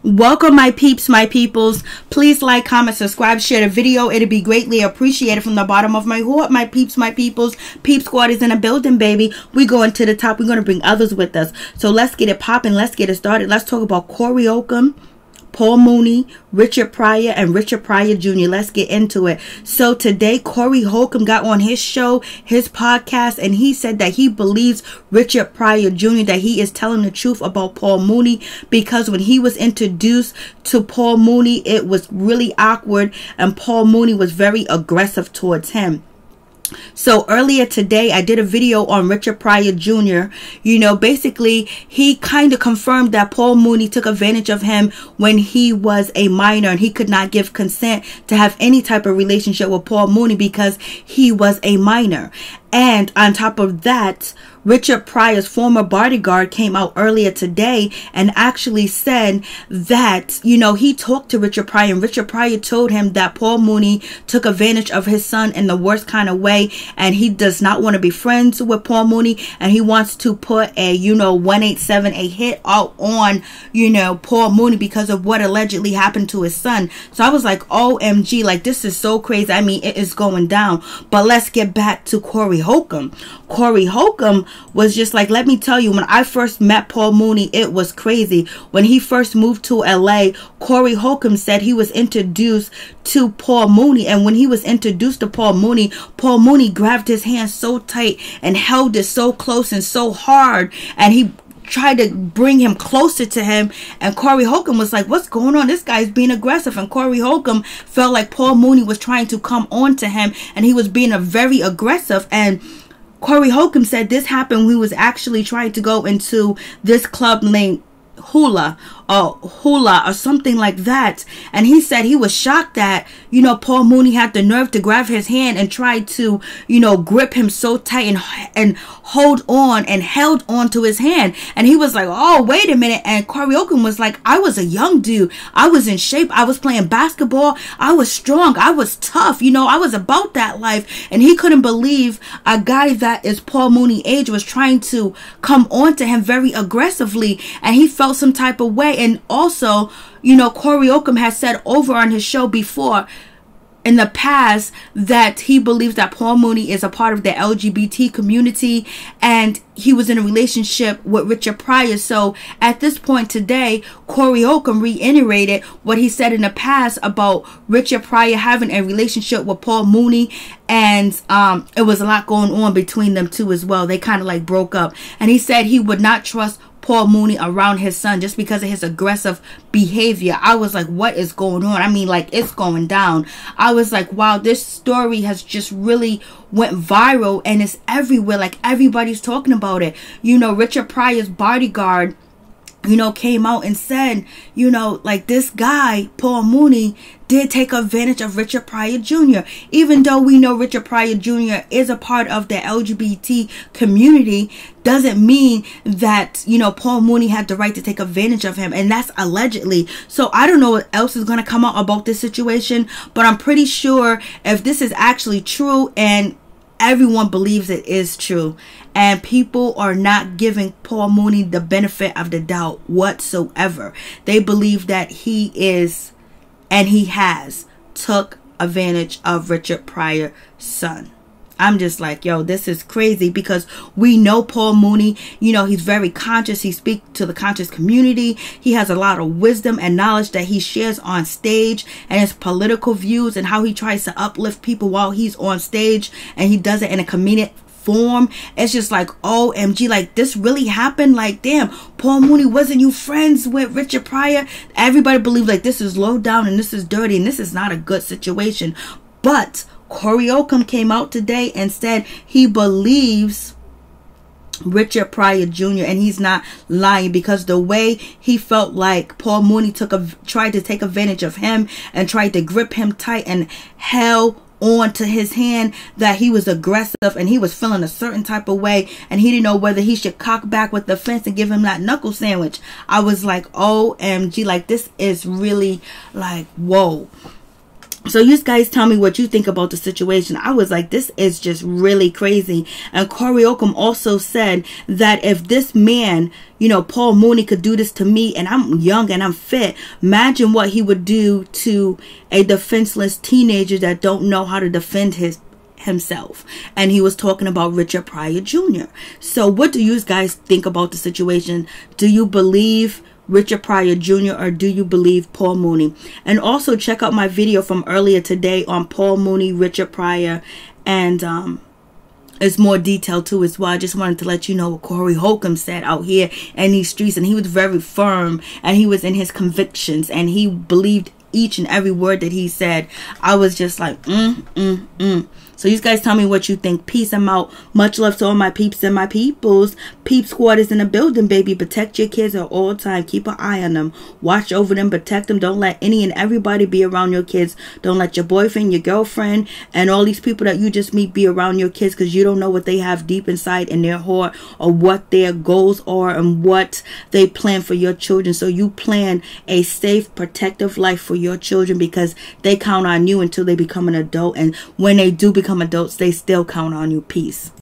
Welcome, my peeps, my peoples. Please like, comment, subscribe, share the video. It'd be greatly appreciated from the bottom of my heart, my peeps, my peoples. Peep Squad is in a building, baby. We going to the top. We're going to bring others with us. So let's get it popping. Let's get it started. Let's talk about Corey Holcomb, Paul Mooney, Richard Pryor, and Richard Pryor Jr. Let's get into it. So today, Corey Holcomb got on his show, his podcast, and he said that he believes Richard Pryor Jr., that he is telling the truth about Paul Mooney, because when he was introduced to Paul Mooney, it was really awkward, and Paul Mooney was very aggressive towards him. So earlier today, I did a video on Richard Pryor Jr. You know, basically, he kind of confirmed that Paul Mooney took advantage of him when he was a minor, and he could not give consent to have any type of relationship with Paul Mooney because he was a minor. And on top of that, Richard Pryor's former bodyguard came out earlier today and actually said that, you know, he talked to Richard Pryor, and Richard Pryor told him that Paul Mooney took advantage of his son in the worst kind of way, and he does not want to be friends with Paul Mooney, and he wants to put a, 1878 hit out on, Paul Mooney because of what allegedly happened to his son. So I was like, OMG, like, this is so crazy. I mean, it is going down. But let's get back to Corey Holcomb. Corey Holcomb was just like, let me tell you, when I first met Paul Mooney, it was crazy. When he first moved to LA, Corey Holcomb said he was introduced to Paul Mooney, and when he was introduced to Paul Mooney grabbed his hand so tight and held it so close and so hard, and he tried to bring him closer to him, and Corey Holcomb was like, what's going on? This guy's being aggressive. And Corey Holcomb felt like Paul Mooney was trying to come on to him, and he was being very aggressive. And Corey Holcomb said this happened when he was actually trying to go into this club named Hula or something like that, and he said he was shocked that Paul Mooney had the nerve to grab his hand and try to grip him so tight and hold on and held on to his hand. And he was like, oh, wait a minute. And Corey Holcomb was like, I was a young dude, I was in shape, I was playing basketball, I was strong, I was tough, I was about that life. And he couldn't believe a guy that is Paul Mooney age was trying to come on to him very aggressively, and he felt some type of way. And also, Corey Holcomb has said over on his show before in the past that he believes that Paul Mooney is a part of the LGBT community, and he was in a relationship with Richard Pryor. So at this point today, Corey Holcomb reiterated what he said in the past about Richard Pryor having a relationship with Paul Mooney, and it was a lot going on between them two as well. They kind of like broke up, and he said he would not trust Paul Mooney around his son just because of his aggressive behavior. I was like, what is going on? I mean, like, it's going down. I was like, wow, this story has just really went viral, and it's everywhere. Like, everybody's talking about it. Richard Pryor's bodyguard came out and said, like, this guy, Paul Mooney, did take advantage of Richard Pryor Jr. Even though we know Richard Pryor Jr. is a part of the LGBT community, doesn't mean that, Paul Mooney had the right to take advantage of him. And that's allegedly. So I don't know what else is going to come out about this situation, but I'm pretty sure if this is actually true, and everyone believes it is true, and people are not giving Paul Mooney the benefit of the doubt whatsoever. They believe that he is, and he has, took advantage of Richard Pryor's son. I'm just like, yo, this is crazy, because we know Paul Mooney, he's very conscious. He speaks to the conscious community. He has a lot of wisdom and knowledge that he shares on stage, and his political views and how he tries to uplift people while he's on stage, and he does it in a comedic form. It's just like, OMG, like, this really happened? Like, damn, Paul Mooney, wasn't you friends with Richard Pryor? Everybody believes like this is low down and this is dirty and this is not a good situation. But Corey Holcomb came out today and said he believes Richard Pryor Jr., and he's not lying, because the way he felt like Paul Mooney tried to take advantage of him and tried to grip him tight and held on to his hand, that he was aggressive and he was feeling a certain type of way, and he didn't know whether he should cock back with the fence and give him that knuckle sandwich. I was like, OMG, like, this is really like, whoa. So you guys tell me what you think about the situation. I was like, this is just really crazy. And Corey Holcomb also said that if this man, you know, Paul Mooney, could do this to me and I'm young and I'm fit, imagine what he would do to a defenseless teenager that don't know how to defend himself. And he was talking about Richard Pryor Jr. So what do you guys think about the situation? Do you believe Richard Pryor Jr. or do you believe Paul Mooney? And also check out my video from earlier today on Paul Mooney, Richard Pryor, and it's more detailed too as well. I just wanted to let you know what Corey Holcomb said out here in these streets, and he was very firm and he was in his convictions and he believed each and every word that he said. I was just like, So you guys tell me what you think. Peace. I'm out. Much love to all my peeps and my peoples. Peep squad is in the building, baby. Protect your kids at all times. Keep an eye on them. Watch over them. Protect them. Don't let any and everybody be around your kids. Don't let your boyfriend, your girlfriend, and all these people that you just meet be around your kids, because you don't know what they have deep inside in their heart or what their goals are and what they plan for your children. So you plan a safe, protective life for your children, because they count on you until they become an adult. And when they do become adults, they still count on you. Peace.